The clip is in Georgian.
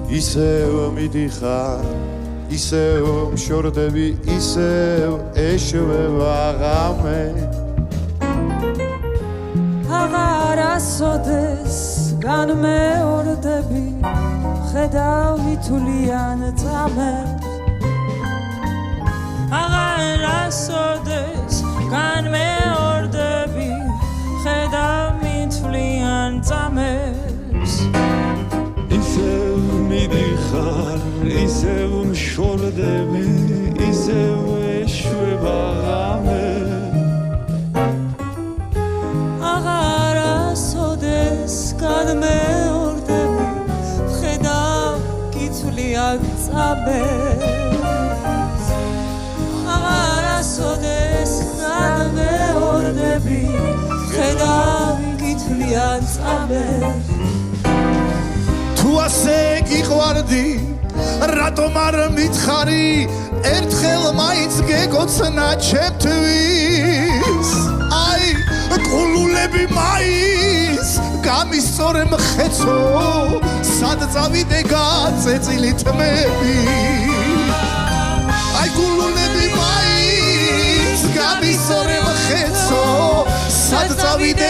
ისევ მიდიხარ ისევ მშორდები ისევ ეშვება ღამე აღარასოდეს განმეორდები ხედავ მითვლიან წამებს აღარასოდეს განმეორდები ხედავ მითვლიან წამებს ისევ მიდიხარ ისევ მშორდები ისევ ეშვება ღამე აღარასოდეს განმეორდები ხედავ გითვლიან წამებს აღარასოდეს განმეორდები ხედავ გითვლიან წამებს თუ ასე გიყვარდი რატომ არ მითხარი ერთხელ მაინც გეკოცნა ჩემთვის აი ყულულები მაინც გამისწორე მხეცო სად წავიდე გაწეწილი თმები აი ყულულები მაინც გამისწორე მხეცო სად წავიდე